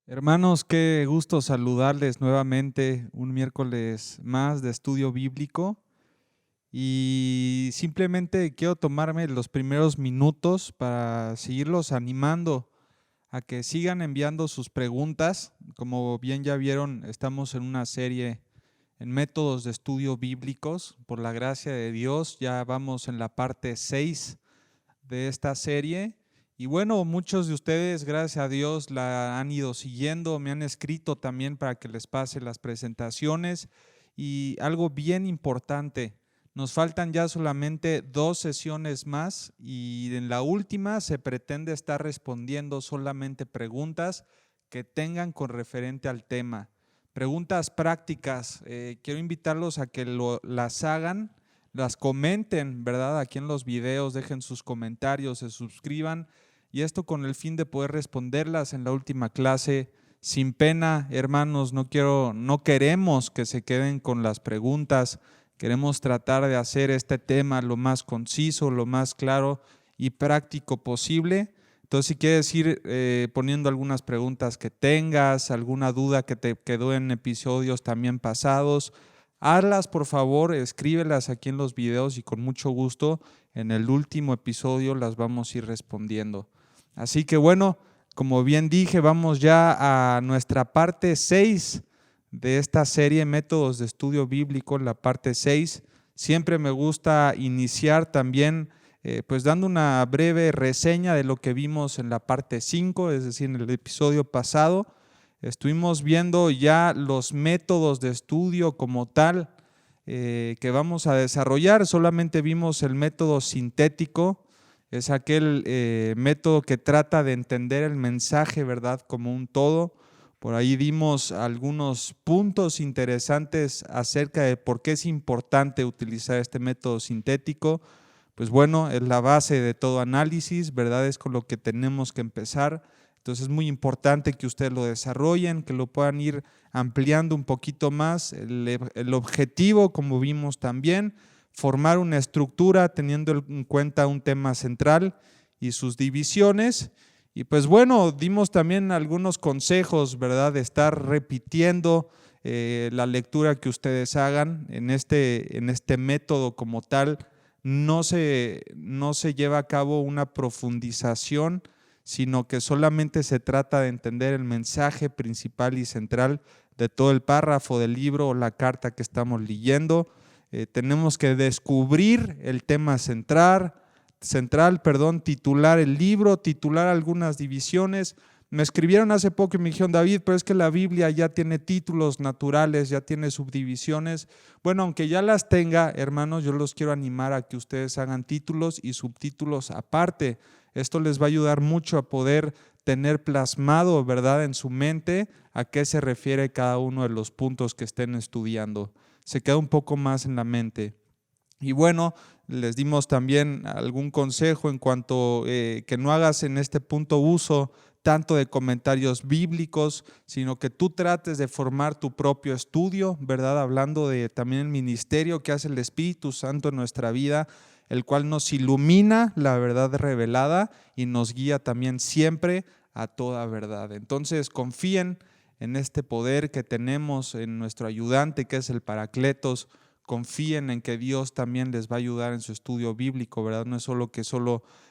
Hermanos, qué gusto saludarles nuevamente un miércoles más de estudio bíblico y simplemente quiero tomarme los primeros minutos para seguirlos animando a que sigan enviando sus preguntas. Como bien ya vieron, estamos en una serie en métodos de estudio bíblicos. Por la gracia de Dios, ya vamos en la parte 6 de esta serie. Y bueno, muchos de ustedes, gracias a Dios, la han ido siguiendo, me han escrito también para que les pase las presentaciones. Y algo bien importante, nos faltan ya solamente 2 sesiones más y en la última se pretende estar respondiendo solamente preguntas que tengan con referente al tema. Preguntas prácticas, quiero invitarlos a que las hagan, las comenten, ¿verdad? Aquí en los videos, dejen sus comentarios, se suscriban y esto con el fin de poder responderlas en la última clase sin pena, hermanos. No queremos que se queden con las preguntas, queremos tratar de hacer este tema lo más conciso, lo más claro y práctico posible. Entonces, si quieres ir poniendo algunas preguntas que tengas, alguna duda que te quedó en episodios también pasados, hazlas por favor, escríbelas aquí en los videos y con mucho gusto en el último episodio las vamos a ir respondiendo. Así que bueno, como bien dije, vamos ya a nuestra parte 6 de esta serie Métodos de Estudio Bíblico, la parte 6. Siempre me gusta iniciar también pues dando una breve reseña de lo que vimos en la parte 5, es decir, en el episodio pasado. Estuvimos viendo ya los métodos de estudio como tal que vamos a desarrollar. Solamente vimos el método sintético, es aquel método que trata de entender el mensaje, ¿verdad?, como un todo. Por ahí dimos algunos puntos interesantes acerca de por qué es importante utilizar este método sintético. Pues bueno, es la base de todo análisis, ¿verdad? Es con lo que tenemos que empezar. Entonces es muy importante que ustedes lo desarrollen, que lo puedan ir ampliando un poquito más. El objetivo, como vimos también, formar una estructura teniendo en cuenta un tema central y sus divisiones. Y pues bueno, dimos también algunos consejos, ¿verdad? De estar repitiendo la lectura que ustedes hagan en este método como tal. No se lleva a cabo una profundización, sino que solamente se trata de entender el mensaje principal y central de todo el párrafo del libro o la carta que estamos leyendo. Tenemos que descubrir el tema central, titular el libro, titular algunas divisiones. Me escribieron hace poco y me dijeron: David, pero es que la Biblia ya tiene títulos naturales, ya tiene subdivisiones. Bueno, aunque ya las tenga, hermanos, yo los quiero animar a que ustedes hagan títulos y subtítulos aparte. Esto les va a ayudar mucho a poder tener plasmado, ¿verdad?, en su mente a qué se refiere cada uno de los puntos que estén estudiando. Se queda un poco más en la mente. Y bueno, les dimos también algún consejo en cuanto que no hagas en este punto uso tanto de comentarios bíblicos, sino que tú trates de formar tu propio estudio, ¿verdad? Hablando de también el ministerio que hace el Espíritu Santo en nuestra vida, el cual nos ilumina la verdad revelada y nos guía también siempre a toda verdad. Entonces confíen en este poder que tenemos en nuestro ayudante, que es el Paracletos. Confíen en que Dios también les va a ayudar en su estudio bíblico, ¿verdad? No es solo que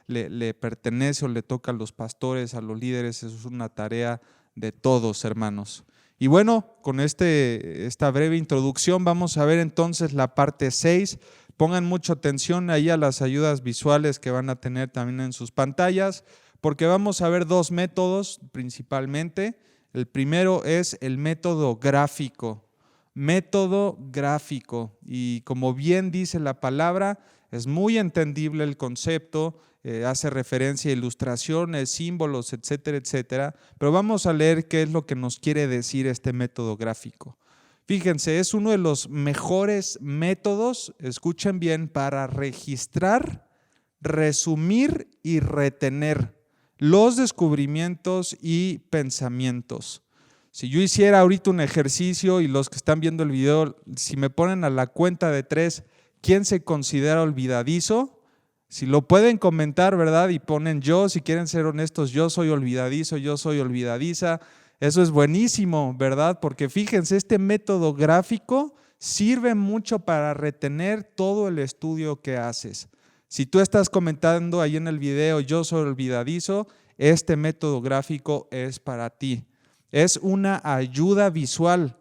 le pertenece o le toca a los pastores, a los líderes, eso es una tarea de todos, hermanos. Y bueno, con esta breve introducción vamos a ver entonces la parte 6. Pongan mucha atención ahí a las ayudas visuales que van a tener también en sus pantallas, porque vamos a ver dos métodos principalmente. El primero es el método gráfico. Método gráfico, y como bien dice la palabra, es muy entendible el concepto, hace referencia a ilustraciones, símbolos, etcétera, etcétera, pero vamos a leer qué es lo que nos quiere decir este método gráfico. Fíjense, es uno de los mejores métodos, escuchen bien, para registrar, resumir y retener los descubrimientos y pensamientos. Si yo hiciera ahorita un ejercicio y los que están viendo el video, si me ponen a la cuenta de 3, ¿quién se considera olvidadizo? Si lo pueden comentar, ¿verdad? Y ponen yo, si quieren ser honestos, yo soy olvidadizo, yo soy olvidadiza. Eso es buenísimo, ¿verdad? Porque fíjense, este método gráfico sirve mucho para retener todo el estudio que haces. Si tú estás comentando ahí en el video, yo soy olvidadizo, este método gráfico es para ti. Es una ayuda visual.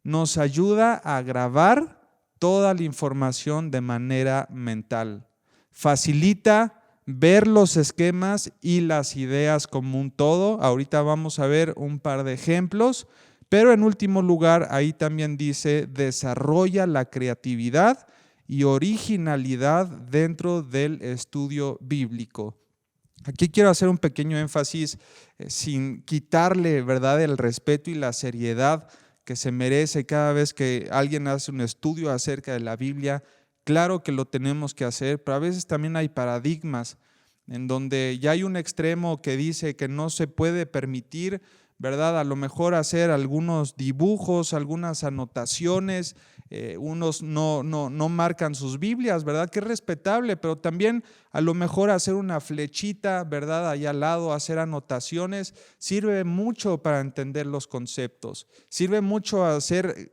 Nos ayuda a grabar toda la información de manera mental. Facilita ver los esquemas y las ideas como un todo. Ahorita vamos a ver un par de ejemplos, pero en último lugar, ahí también dice, desarrolla la creatividad y originalidad dentro del estudio bíblico. Aquí quiero hacer un pequeño énfasis sin quitarle, ¿verdad?, el respeto y la seriedad que se merece cada vez que alguien hace un estudio acerca de la Biblia. Claro que lo tenemos que hacer, pero a veces también hay paradigmas en donde ya hay un extremo que dice que no se puede permitir, ¿verdad?, a lo mejor hacer algunos dibujos, algunas anotaciones. Unos no marcan sus Biblias, ¿verdad? Que es respetable, pero también a lo mejor hacer una flechita, ¿verdad? Allá al lado, hacer anotaciones, sirve mucho para entender los conceptos, sirve mucho a hacer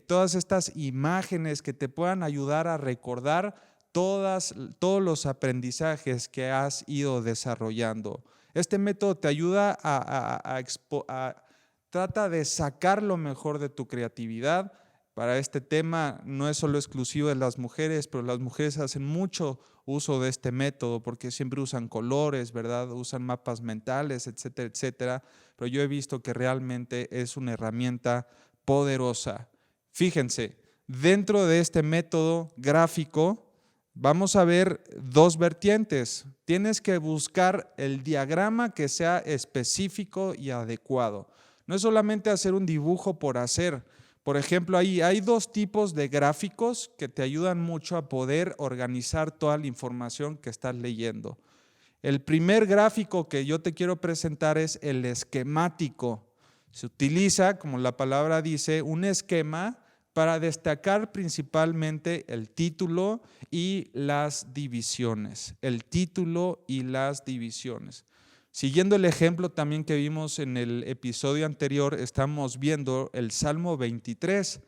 todas estas imágenes que te puedan ayudar a recordar todos los aprendizajes que has ido desarrollando. Este método te ayuda trata de sacar lo mejor de tu creatividad. Para este tema no es solo exclusivo de las mujeres, pero las mujeres hacen mucho uso de este método porque siempre usan colores, ¿verdad? Usan mapas mentales, etcétera, etcétera. Pero yo he visto que realmente es una herramienta poderosa. Fíjense, dentro de este método gráfico vamos a ver dos vertientes. Tienes que buscar el diagrama que sea específico y adecuado. No es solamente hacer un dibujo por hacer. Por ejemplo, ahí hay dos tipos de gráficos que te ayudan mucho a poder organizar toda la información que estás leyendo. El primer gráfico que yo te quiero presentar es el esquemático. Se utiliza, como la palabra dice, un esquema para destacar principalmente el título y las divisiones. El título y las divisiones. Siguiendo el ejemplo también que vimos en el episodio anterior, estamos viendo el Salmo 23.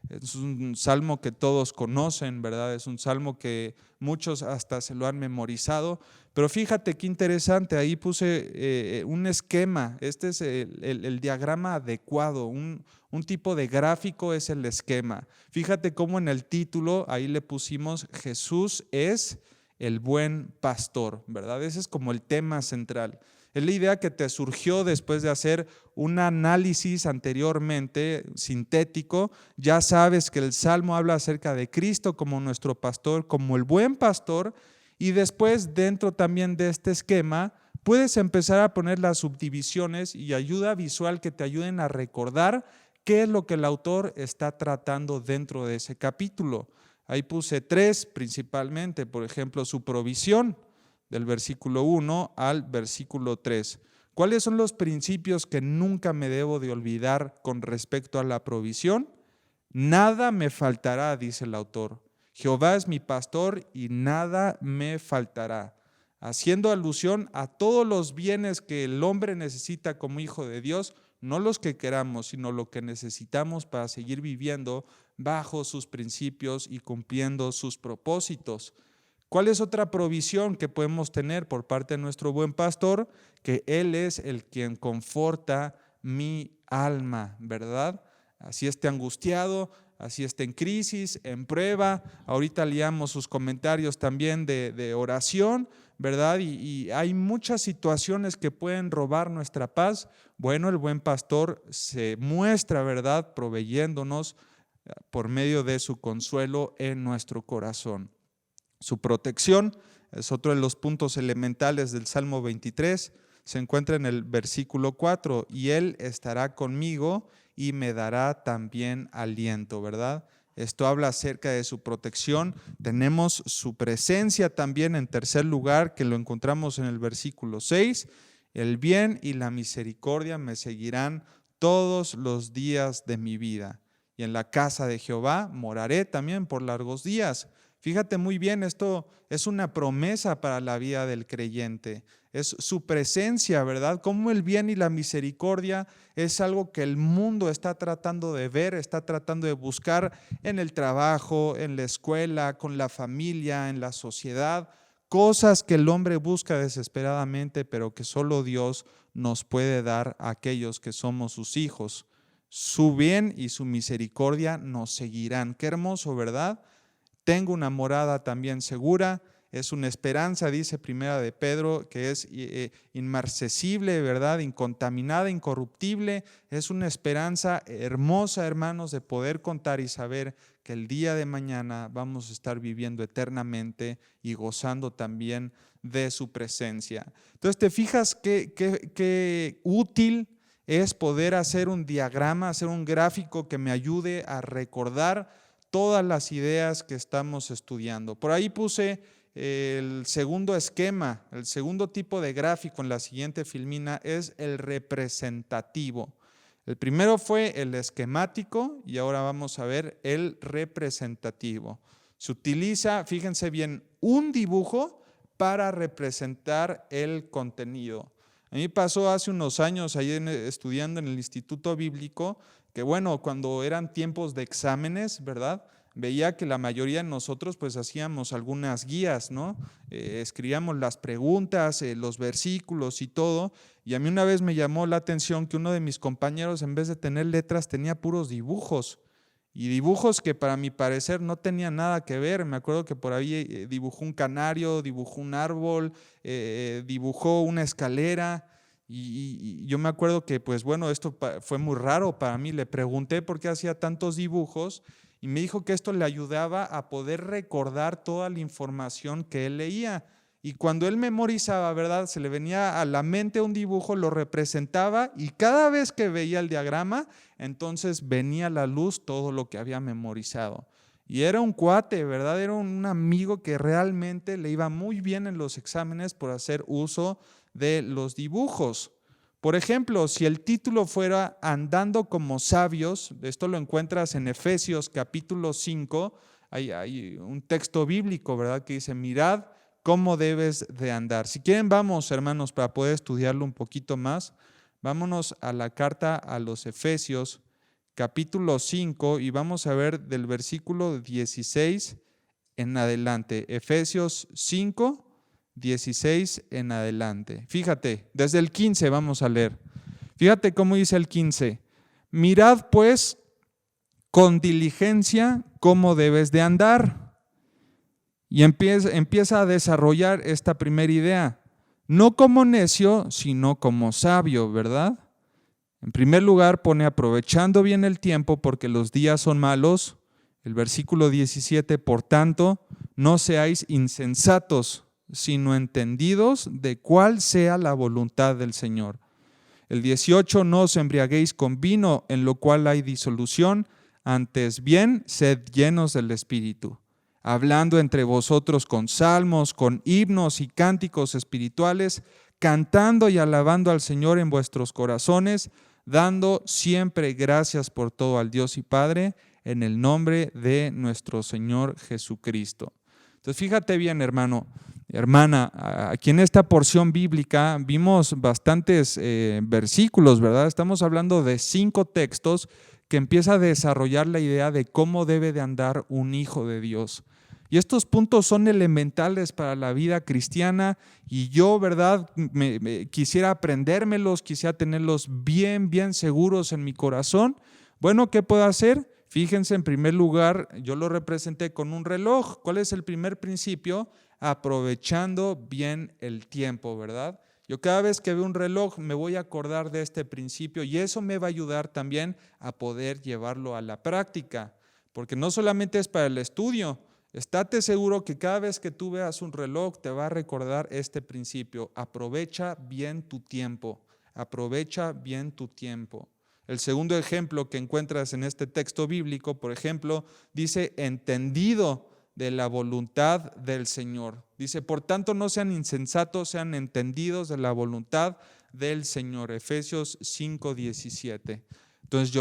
Es un salmo que todos conocen, ¿verdad? Es un salmo que muchos hasta se lo han memorizado. Pero fíjate qué interesante, ahí puse un esquema. Este es el diagrama adecuado, un tipo de gráfico es el esquema. Fíjate cómo en el título ahí le pusimos Jesús es el buen pastor, ¿verdad? Ese es como el tema central. Es la idea que te surgió después de hacer un análisis anteriormente sintético. Ya sabes que el Salmo habla acerca de Cristo como nuestro pastor, como el buen pastor, y después dentro también de este esquema puedes empezar a poner las subdivisiones y ayuda visual que te ayuden a recordar qué es lo que el autor está tratando dentro de ese capítulo. Ahí puse 3 principalmente, por ejemplo, su provisión, del versículo 1 al versículo 3. ¿Cuáles son los principios que nunca me debo de olvidar con respecto a la provisión? Nada me faltará, dice el autor. Jehová es mi pastor y nada me faltará. Haciendo alusión a todos los bienes que el hombre necesita como hijo de Dios, no los que queramos, sino lo que necesitamos para seguir viviendo bajo sus principios y cumpliendo sus propósitos. ¿Cuál es otra provisión que podemos tener por parte de nuestro buen pastor? Que Él es el quien conforta mi alma, ¿verdad? Así esté angustiado, así esté en crisis, en prueba. Ahorita leamos sus comentarios también de oración, ¿verdad? Y hay muchas situaciones que pueden robar nuestra paz. Bueno, el buen pastor se muestra, ¿verdad?, proveyéndonos por medio de su consuelo en nuestro corazón. Su protección es otro de los puntos elementales del Salmo 23. Se encuentra en el versículo 4, y Él estará conmigo y me dará también aliento, ¿verdad? Esto habla acerca de su protección. Tenemos su presencia también en tercer lugar, que lo encontramos en el versículo 6. El bien y la misericordia me seguirán todos los días de mi vida. Y en la casa de Jehová moraré también por largos días. Fíjate muy bien, esto es una promesa para la vida del creyente. es su presencia, ¿verdad? Cómo el bien y la misericordia es algo que el mundo está tratando de ver, está tratando de buscar en el trabajo, en la escuela, con la familia, en la sociedad, cosas que el hombre busca desesperadamente, pero que solo Dios nos puede dar a aquellos que somos sus hijos. Su bien y su misericordia nos seguirán. Qué hermoso, ¿verdad? Tengo una morada también segura. Es una esperanza, dice Primera de Pedro, que es inmarcesible, ¿verdad? Incontaminada, incorruptible. Es una esperanza hermosa, hermanos, de poder contar y saber que el día de mañana vamos a estar viviendo eternamente y gozando también de su presencia. Entonces, ¿te fijas qué útil es poder hacer un diagrama, hacer un gráfico que me ayude a recordar todas las ideas que estamos estudiando? Por ahí puse el segundo esquema, el segundo tipo de gráfico en la siguiente filmina es el representativo. El primero fue el esquemático y ahora vamos a ver el representativo. Se utiliza, fíjense bien, un dibujo para representar el contenido. A mí pasó hace unos años ahí estudiando en el Instituto Bíblico que bueno, cuando eran tiempos de exámenes, ¿verdad? Veía que la mayoría de nosotros pues hacíamos algunas guías, ¿no? Escribíamos las preguntas, los versículos y todo, y a mí una vez me llamó la atención que uno de mis compañeros en vez de tener letras tenía puros dibujos, y dibujos que para mi parecer no tenían nada que ver. Me acuerdo que por ahí dibujó un canario, dibujó un árbol, dibujó una escalera, y yo me acuerdo que pues bueno, esto fue muy raro para mí. Le pregunté por qué hacía tantos dibujos y me dijo que esto le ayudaba a poder recordar toda la información que él leía. Y cuando él memorizaba, ¿verdad? Se le venía a la mente un dibujo, lo representaba y cada vez que veía el diagrama, entonces venía a la luz todo lo que había memorizado. Y era un cuate, ¿verdad? Era un amigo que realmente le iba muy bien en los exámenes por hacer uso de los dibujos. Por ejemplo, si el título fuera Andando como sabios, esto lo encuentras en Efesios capítulo 5, hay un texto bíblico, ¿verdad? Que dice, mirad cómo debes de andar. Si quieren, vamos, hermanos, para poder estudiarlo un poquito más, vámonos a la carta a los Efesios capítulo 5 y vamos a ver del versículo 16 en adelante. Efesios 5, 16 en adelante. Fíjate, desde el 15 vamos a leer. Fíjate cómo dice el 15. Mirad pues con diligencia cómo debes de andar. Y empieza a desarrollar esta primera idea. No como necio, sino como sabio, ¿verdad? En primer lugar pone aprovechando bien el tiempo porque los días son malos. El versículo 17, por tanto, no seáis insensatos, sino entendidos de cuál sea la voluntad del Señor. El 18, no os embriaguéis con vino, en lo cual hay disolución, antes bien, sed llenos del Espíritu, hablando entre vosotros con salmos, con himnos y cánticos espirituales, cantando y alabando al Señor en vuestros corazones, dando siempre gracias por todo al Dios y Padre, en el nombre de nuestro Señor Jesucristo. Entonces, fíjate bien, hermano, hermana, aquí en esta porción bíblica vimos bastantes versículos, ¿verdad? Estamos hablando de 5 textos que empieza a desarrollar la idea de cómo debe de andar un hijo de Dios. Y estos puntos son elementales para la vida cristiana y yo, ¿verdad? Quisiera aprendérmelos, quisiera tenerlos bien, bien seguros en mi corazón. Bueno, ¿qué puedo hacer? Fíjense, en primer lugar, yo lo representé con un reloj. ¿Cuál es el primer principio? Aprovechando bien el tiempo, ¿verdad? Yo cada vez que veo un reloj me voy a acordar de este principio y eso me va a ayudar también a poder llevarlo a la práctica, porque no solamente es para el estudio. Estate seguro que cada vez que tú veas un reloj te va a recordar este principio. Aprovecha bien tu tiempo, aprovecha bien tu tiempo. El segundo ejemplo que encuentras en este texto bíblico, por ejemplo, dice entendido de la voluntad del Señor. Dice, por tanto, no sean insensatos, sean entendidos de la voluntad del Señor. Efesios 5:17. Entonces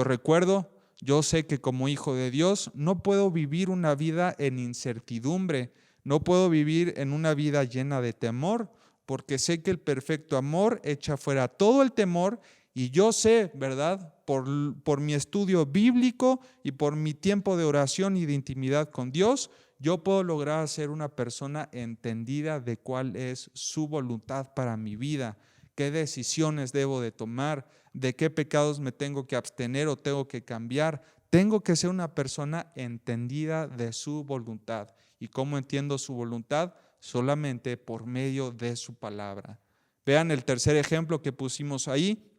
yo sé que como hijo de Dios no puedo vivir una vida en incertidumbre, no puedo vivir en una vida llena de temor, porque sé que el perfecto amor echa fuera todo el temor, y yo sé, ¿verdad? Por mi estudio bíblico y por mi tiempo de oración y de intimidad con Dios, yo puedo lograr ser una persona entendida de cuál es su voluntad para mi vida, qué decisiones debo de tomar, de qué pecados me tengo que abstener o tengo que cambiar. Tengo que ser una persona entendida de su voluntad. ¿Y cómo entiendo su voluntad? Solamente por medio de su palabra. Vean el tercer ejemplo que pusimos ahí,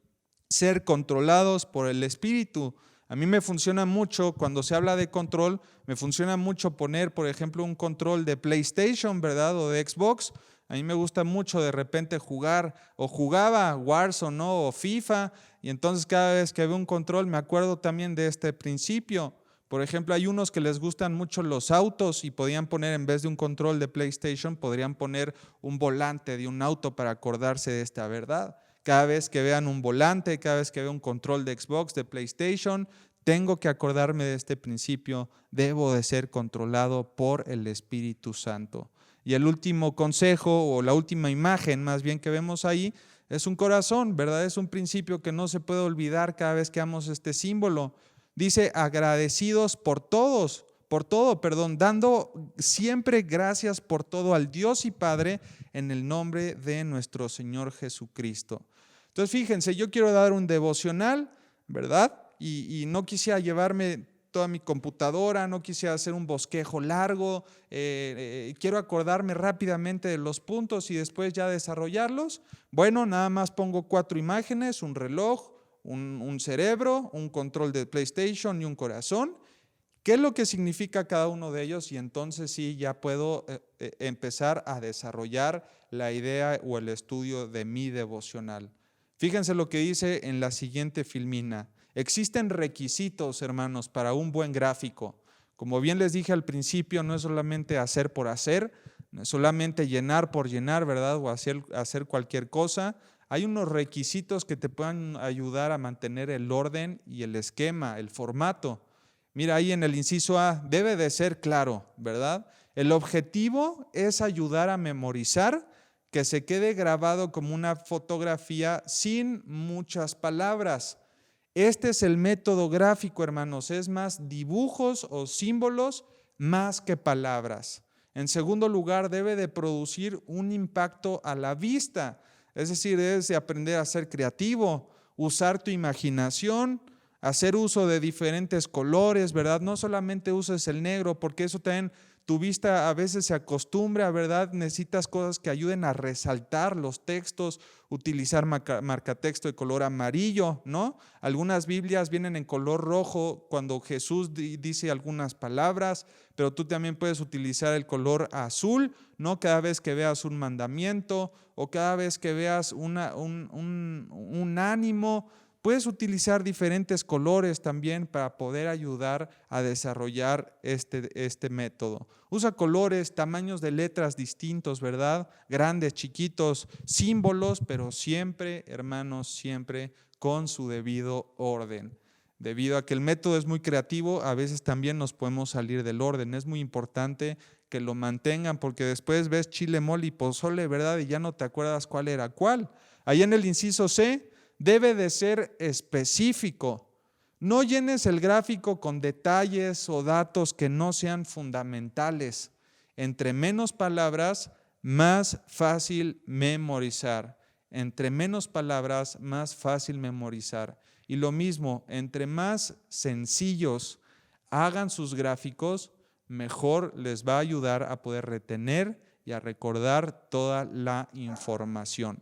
ser controlados por el Espíritu. A mí me funciona mucho, cuando se habla de control, me funciona mucho poner, por ejemplo, un control de PlayStation, ¿verdad? O de Xbox. A mí me gusta mucho de repente jugar, o jugaba Warzone, ¿no? O FIFA, y entonces cada vez que veo un control me acuerdo también de este principio. Por ejemplo, hay unos que les gustan mucho los autos y podían poner, en vez de un control de PlayStation, podrían poner un volante de un auto para acordarse de esta verdad. Cada vez que vean un volante, cada vez que vean un control de Xbox, de PlayStation, tengo que acordarme de este principio, debo de ser controlado por el Espíritu Santo. Y el último consejo, o la última imagen más bien que vemos ahí, es un corazón, ¿verdad? Es un principio que no se puede olvidar cada vez que vemos este símbolo. Dice, agradecidos por todo, dando siempre gracias por todo al Dios y Padre en el nombre de nuestro Señor Jesucristo. Entonces, fíjense, yo quiero dar un devocional, ¿verdad? Y no quisiera llevarme toda mi computadora, no quisiera hacer un bosquejo largo, quiero acordarme rápidamente de los puntos y después ya desarrollarlos. Bueno, nada más pongo 4 imágenes, un reloj, un cerebro, un control de PlayStation y un corazón. ¿Qué es lo que significa cada uno de ellos? Y entonces sí, ya puedo empezar a desarrollar la idea o el estudio de mi devocional. Fíjense lo que dice en la siguiente filmina. Existen requisitos, hermanos, para un buen gráfico. Como bien les dije al principio, no es solamente hacer por hacer, no es solamente llenar por llenar, ¿verdad? O hacer cualquier cosa. Hay unos requisitos que te puedan ayudar a mantener el orden y el esquema, el formato. Mira, ahí en el inciso A, debe de ser claro, ¿verdad? El objetivo es ayudar a memorizar, que se quede grabado como una fotografía sin muchas palabras. Este es el método gráfico, hermanos, es más dibujos o símbolos más que palabras. En segundo lugar, debe de producir un impacto a la vista, es decir, debes de aprender a ser creativo, usar tu imaginación, hacer uso de diferentes colores, ¿verdad? No solamente uses el negro, porque eso también tu vista a veces se acostumbra, ¿verdad? Necesitas cosas que ayuden a resaltar los textos, utilizar marcatexto de color amarillo, ¿no? Algunas Biblias vienen en color rojo cuando Jesús dice algunas palabras, pero tú también puedes utilizar el color azul, ¿no? Cada vez que veas un mandamiento o cada vez que veas un ánimo. Puedes utilizar diferentes colores también para poder ayudar a desarrollar este método. Usa colores, tamaños de letras distintos, ¿verdad? Grandes, chiquitos, símbolos, pero siempre, hermanos, siempre con su debido orden. Debido a que el método es muy creativo, a veces también nos podemos salir del orden. Es muy importante que lo mantengan porque después ves chile, mole y pozole, ¿verdad? Y ya no te acuerdas cuál era cuál. Ahí en el inciso C, debe de ser específico. No llenes el gráfico con detalles o datos que no sean fundamentales. Entre menos palabras, más fácil memorizar. Entre menos palabras, más fácil memorizar. Y lo mismo, entre más sencillos hagan sus gráficos, mejor les va a ayudar a poder retener y a recordar toda la información.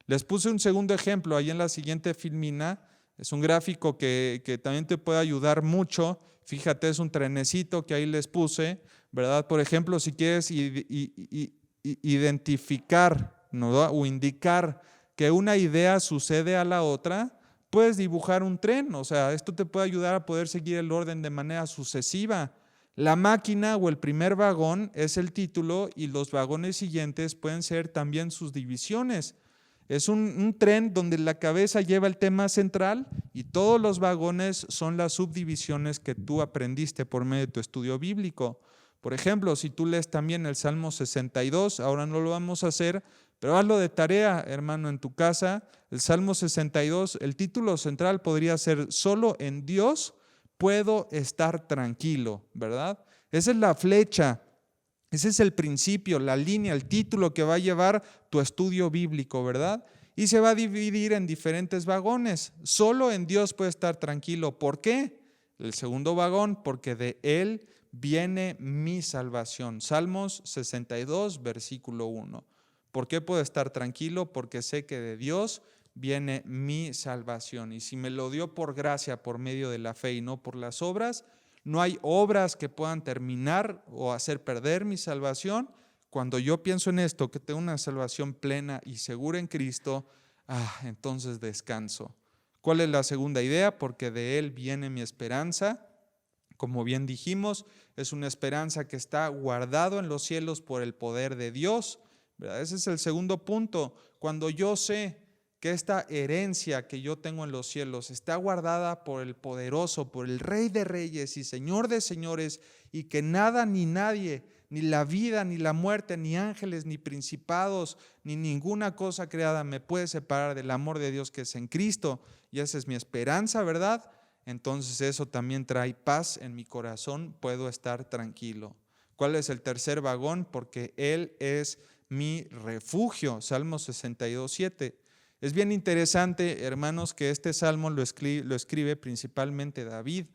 Les puse un segundo ejemplo ahí en la siguiente filmina. Es un gráfico que también te puede ayudar mucho. Fíjate, es un trenecito que ahí les puse, ¿verdad? Por ejemplo, si quieres identificar, ¿no? O indicar que una idea sucede a la otra, puedes dibujar un tren. O sea, esto te puede ayudar a poder seguir el orden de manera sucesiva. La máquina o el primer vagón es el título y los vagones siguientes pueden ser también sus divisiones. Es un tren donde la cabeza lleva el tema central y todos los vagones son las subdivisiones que tú aprendiste por medio de tu estudio bíblico. Por ejemplo, si tú lees también el Salmo 62, ahora no lo vamos a hacer, Pero hazlo de tarea, hermano, en tu casa. El Salmo 62, el título central podría ser: solo en Dios puedo estar tranquilo, ¿verdad? Esa es la flecha, ese es el principio, la línea, el título que va a llevar tu estudio bíblico, ¿verdad? Y se va a dividir en diferentes vagones. Solo en Dios puede estar tranquilo. ¿Por qué? El segundo vagón, porque de Él viene mi salvación. Salmos 62, versículo 1. ¿Por qué puedo estar tranquilo? Porque sé que de Dios viene mi salvación. Y si me lo dio por gracia, por medio de la fe y no por las obras, no hay obras que puedan terminar o hacer perder mi salvación. Cuando yo pienso en esto, que tengo una salvación plena y segura en Cristo, entonces descanso. ¿Cuál es la segunda idea? Porque de Él viene mi esperanza. Como bien dijimos, es una esperanza que está guardado en los cielos por el poder de Dios, ¿verdad? Ese es el segundo punto. Cuando yo sé que esta herencia que yo tengo en los cielos está guardada por el poderoso, por el Rey de Reyes y Señor de Señores, y que nada ni nadie, ni la vida, ni la muerte, ni ángeles, ni principados, ni ninguna cosa creada me puede separar del amor de Dios que es en Cristo, y esa es mi esperanza, ¿verdad? Entonces eso también trae paz en mi corazón, puedo estar tranquilo. ¿Cuál es el tercer vagón? Porque Él es mi refugio. Salmo 62, 7. Es bien interesante, hermanos, que este salmo lo escribe principalmente David.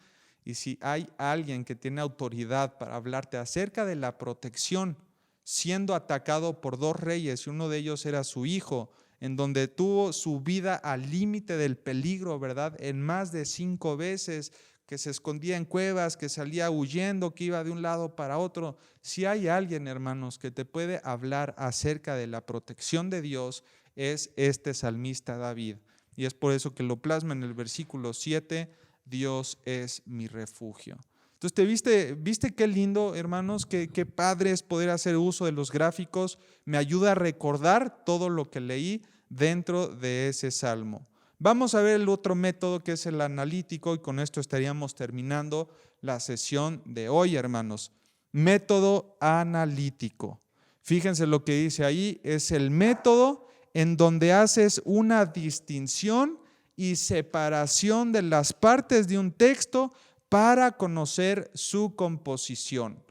Y si hay alguien que tiene autoridad para hablarte acerca de la protección, siendo atacado por dos reyes, y uno de ellos era su hijo, en donde tuvo su vida al límite del peligro, ¿verdad? En más de 5 veces, que se escondía en cuevas, que salía huyendo, que iba de un lado para otro. Si hay alguien, hermanos, que te puede hablar acerca de la protección de Dios, es este salmista David. Y es por eso que lo plasma en el versículo 7, Dios es mi refugio. Entonces, ¿viste qué lindo, hermanos? Qué padre es poder hacer uso de los gráficos. Me ayuda a recordar todo lo que leí dentro de ese salmo. Vamos a ver el otro método, que es el analítico, y con esto estaríamos terminando la sesión de hoy, hermanos. Método analítico. Fíjense lo que dice ahí, es el método en donde haces una distinción y separación de las partes de un texto para conocer su composición.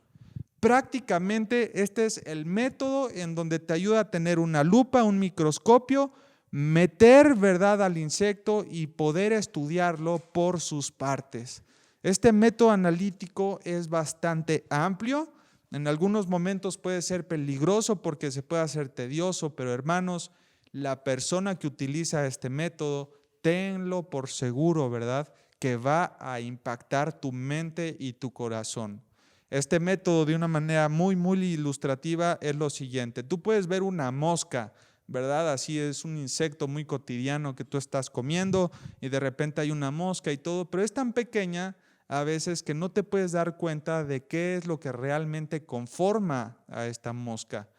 Prácticamente este es el método en donde te ayuda a tener una lupa, un microscopio, meter, ¿verdad?, al insecto y poder estudiarlo por sus partes. Este método analítico es bastante amplio. En algunos momentos puede ser peligroso porque se puede hacer tedioso, pero hermanos, la persona que utiliza este método, tenlo por seguro, ¿verdad?, que va a impactar tu mente y tu corazón. Este método, de una manera muy, muy ilustrativa, es lo siguiente. Tú puedes ver una mosca, ¿verdad? Así es un insecto muy cotidiano que tú estás comiendo y de repente hay una mosca y todo, pero es tan pequeña a veces que no te puedes dar cuenta de qué es lo que realmente conforma a esta mosca.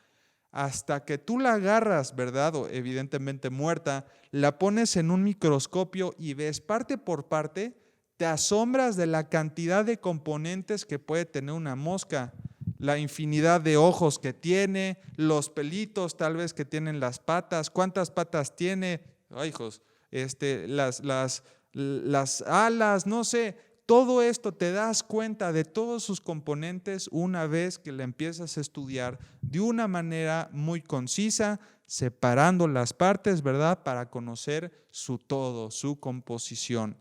Hasta que tú la agarras, ¿verdad? O evidentemente muerta, la pones en un microscopio y ves parte por parte, te asombras de la cantidad de componentes que puede tener una mosca, la infinidad de ojos que tiene, los pelitos tal vez que tienen las patas, cuántas patas tiene, ay, hijos, las alas, no sé. Todo esto te das cuenta de todos sus componentes una vez que la empiezas a estudiar de una manera muy concisa, separando las partes, ¿verdad?, para conocer su todo, su composición.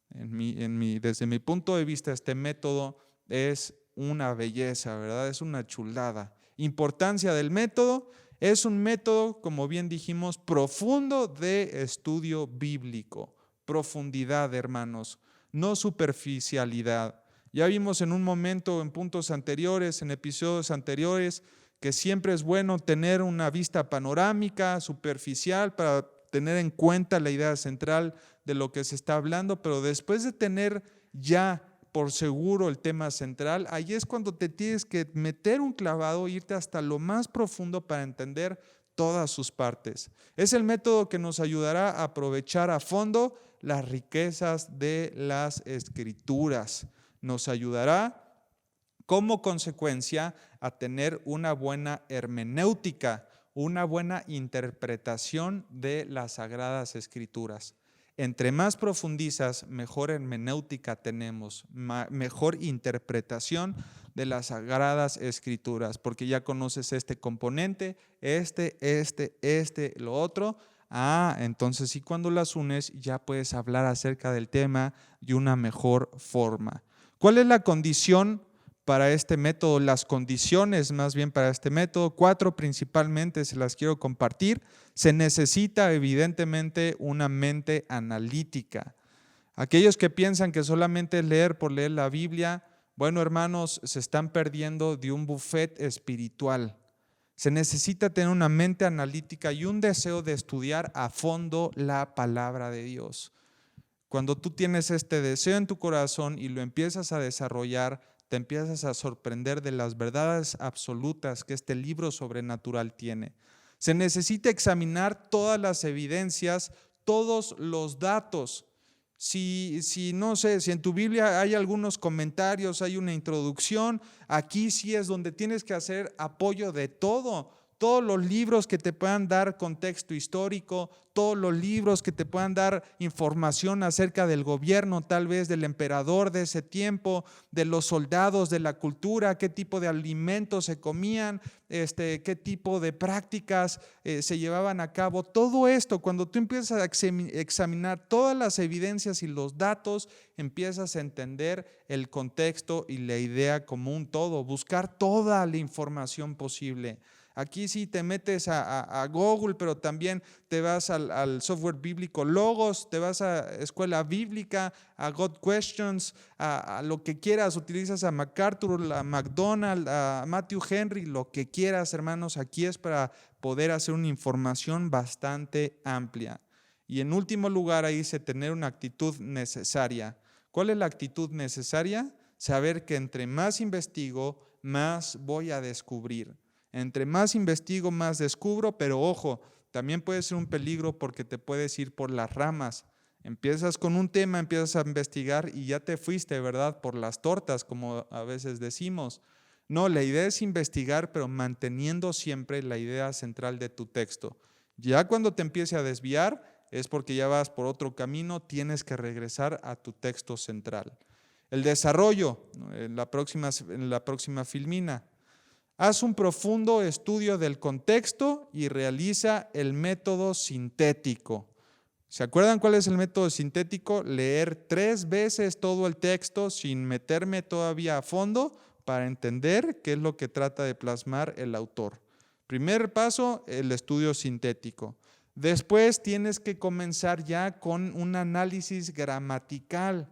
Desde mi punto de vista, este método es una belleza, ¿verdad? Es una chulada. Importancia del método: es un método, como bien dijimos, profundo de estudio bíblico. Profundidad, hermanos, no superficialidad. Ya vimos en un momento, en puntos anteriores, en episodios anteriores, que siempre es bueno tener una vista panorámica, superficial, para tener en cuenta la idea central de lo que se está hablando, pero después de tener ya por seguro el tema central, ahí es cuando te tienes que meter un clavado, irte hasta lo más profundo para entender todas sus partes. Es el método que nos ayudará a aprovechar a fondo las riquezas de las Escrituras. Nos ayudará como consecuencia a tener una buena hermenéutica, una buena interpretación de las Sagradas Escrituras. Entre más profundizas, mejor hermenéutica tenemos, mejor interpretación de las Sagradas Escrituras, porque ya conoces este componente, lo otro. Entonces sí, cuando las unes ya puedes hablar acerca del tema de una mejor forma. ¿Cuál es la condición para este método? Las condiciones más bien para este método, 4 principalmente, se las quiero compartir. Se necesita evidentemente una mente analítica. Aquellos que piensan que solamente leer por leer la Biblia, bueno, hermanos, se están perdiendo de un buffet espiritual. Se necesita tener una mente analítica y un deseo de estudiar a fondo la palabra de Dios. Cuando tú tienes este deseo en tu corazón y lo empiezas a desarrollar, te empiezas a sorprender de las verdades absolutas que este libro sobrenatural tiene. Se necesita examinar todas las evidencias, todos los datos. No sé, si en tu Biblia hay algunos comentarios, hay una introducción, aquí sí es donde tienes que hacer apoyo de todo. Todos los libros que te puedan dar contexto histórico, todos los libros que te puedan dar información acerca del gobierno, tal vez del emperador de ese tiempo, de los soldados, de la cultura, qué tipo de alimentos se comían, qué tipo de prácticas se llevaban a cabo. Todo esto, cuando tú empiezas a examinar todas las evidencias y los datos, empiezas a entender el contexto y la idea como un todo, buscar toda la información posible. Aquí sí te metes a Google, pero también te vas al software bíblico Logos, te vas a Escuela Bíblica, a God Questions, a lo que quieras. Utilizas a MacArthur, a MacDonald, a Matthew Henry, lo que quieras, hermanos. Aquí es para poder hacer una información bastante amplia. Y en último lugar, ahí dice tener una actitud necesaria. ¿Cuál es la actitud necesaria? Saber que entre más investigo, más voy a descubrir. Entre más investigo, más descubro, pero ojo, también puede ser un peligro porque te puedes ir por las ramas. Empiezas con un tema, empiezas a investigar y ya te fuiste, ¿verdad? Por las tortas, como a veces decimos. No, la idea es investigar, pero manteniendo siempre la idea central de tu texto. Ya cuando te empiece a desviar, es porque ya vas por otro camino, tienes que regresar a tu texto central. El desarrollo, en la próxima filmina. Haz un profundo estudio del contexto y realiza el método sintético. ¿Se acuerdan cuál es el método sintético? Leer 3 veces todo el texto sin meterme todavía a fondo para entender qué es lo que trata de plasmar el autor. Primer paso, el estudio sintético. Después tienes que comenzar ya con un análisis gramatical.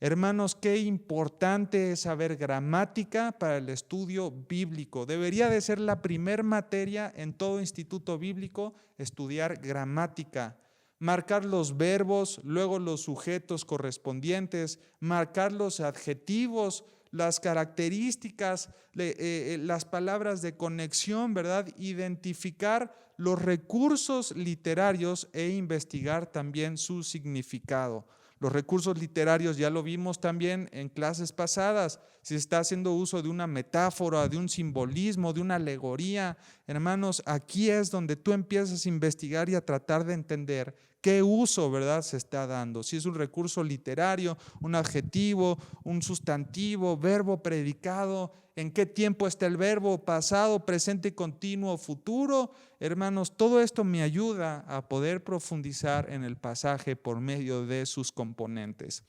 Hermanos, qué importante es saber gramática para el estudio bíblico. Debería de ser la primer materia en todo instituto bíblico, estudiar gramática. Marcar los verbos, luego los sujetos correspondientes, marcar los adjetivos, las características, las palabras de conexión, ¿verdad? Identificar los recursos literarios e investigar también su significado. Los recursos literarios ya lo vimos también en clases pasadas. Si está haciendo uso de una metáfora, de un simbolismo, de una alegoría, hermanos, aquí es donde tú empiezas a investigar y a tratar de entender qué uso, ¿verdad?, se está dando. Si es un recurso literario, un adjetivo, un sustantivo, verbo, predicado, en qué tiempo está el verbo, pasado, presente, continuo, futuro. Hermanos, todo esto me ayuda a poder profundizar en el pasaje por medio de sus componentes.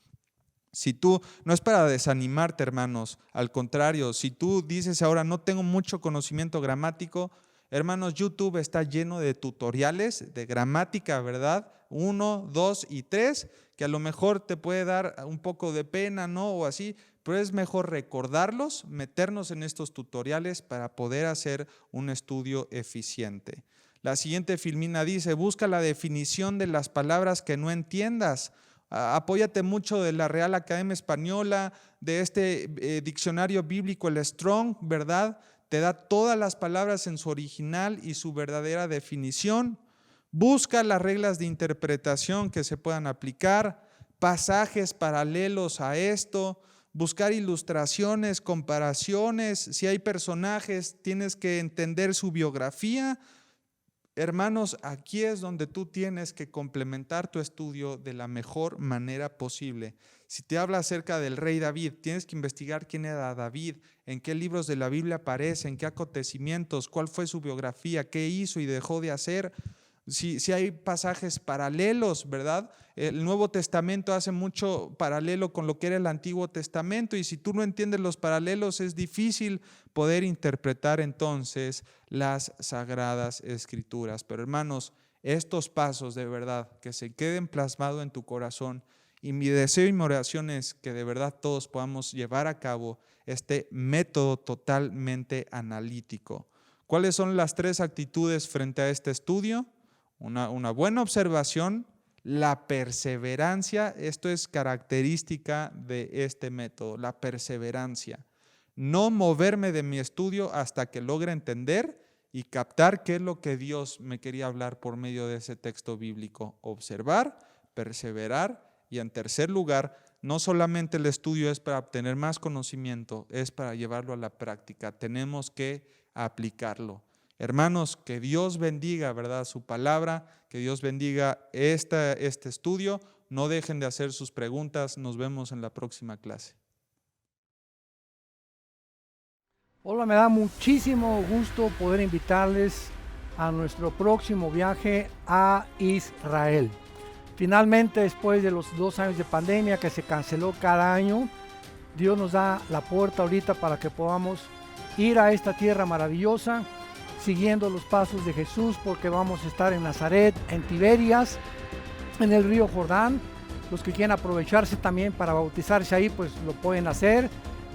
Si tú, no es para desanimarte, hermanos, al contrario, si tú dices ahora no tengo mucho conocimiento gramático, hermanos, YouTube está lleno de tutoriales de gramática, ¿verdad? 1, 2 y 3, que a lo mejor te puede dar un poco de pena, ¿no? O así, pero es mejor recordarlos, meternos en estos tutoriales para poder hacer un estudio eficiente. La siguiente filmina dice, busca la definición de las palabras que no entiendas. Apóyate mucho de la Real Academia Española, de este diccionario bíblico, el Strong, ¿verdad? Te da todas las palabras en su original y su verdadera definición. Busca las reglas de interpretación que se puedan aplicar, pasajes paralelos a esto, buscar ilustraciones, comparaciones. Si hay personajes, tienes que entender su biografía. Hermanos, aquí es donde tú tienes que complementar tu estudio de la mejor manera posible. Si te habla acerca del rey David, tienes que investigar quién era David, en qué libros de la Biblia aparece, en qué acontecimientos, cuál fue su biografía, qué hizo y dejó de hacer. Si hay pasajes paralelos, ¿verdad? El Nuevo Testamento hace mucho paralelo con lo que era el Antiguo Testamento, y si tú no entiendes los paralelos es difícil poder interpretar entonces las Sagradas Escrituras. Pero hermanos, estos pasos de verdad que se queden plasmados en tu corazón, y mi deseo y mi oración es que de verdad todos podamos llevar a cabo este método totalmente analítico. ¿Cuáles son las 3 actitudes frente a este estudio? Una buena observación, la perseverancia, esto es característica de este método, la perseverancia. No moverme de mi estudio hasta que logre entender y captar qué es lo que Dios me quería hablar por medio de ese texto bíblico. Observar, perseverar, y en tercer lugar, no solamente el estudio es para obtener más conocimiento, es para llevarlo a la práctica. Tenemos que aplicarlo. Hermanos, que Dios bendiga, ¿verdad?, su palabra, que Dios bendiga este estudio. No dejen de hacer sus preguntas. Nos vemos en la próxima clase. Hola, me da muchísimo gusto poder invitarles a nuestro próximo viaje a Israel. Finalmente, después de los 2 años de pandemia que se canceló cada año, Dios nos da la puerta ahorita para que podamos ir a esta tierra maravillosa, siguiendo los pasos de Jesús, porque vamos a estar en Nazaret, en Tiberias, en el río Jordán. Los que quieran aprovecharse también para bautizarse ahí, pues lo pueden hacer.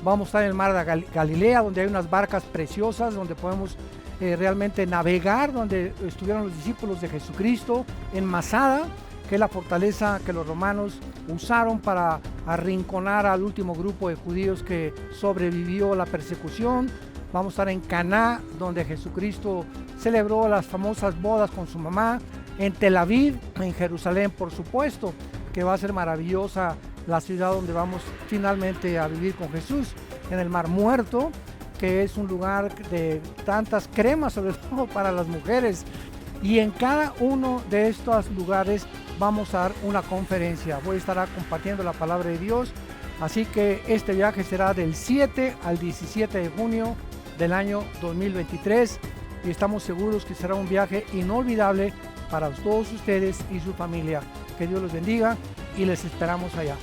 Vamos a estar en el mar de Galilea, donde hay unas barcas preciosas, donde podemos realmente navegar, donde estuvieron los discípulos de Jesucristo, en Masada, que es la fortaleza que los romanos usaron para arrinconar al último grupo de judíos que sobrevivió la persecución. Vamos a estar en Caná, donde Jesucristo celebró las famosas bodas con su mamá. En Tel Aviv, en Jerusalén, por supuesto, que va a ser maravillosa la ciudad donde vamos finalmente a vivir con Jesús. En el Mar Muerto, que es un lugar de tantas cremas, sobre todo para las mujeres. Y en cada uno de estos lugares vamos a dar una conferencia. Voy a estar compartiendo la palabra de Dios. Así que este viaje será del 7 al 17 de junio del año 2023. Y estamos seguros que será un viaje inolvidable para todos ustedes y su familia. Que Dios los bendiga y les esperamos allá.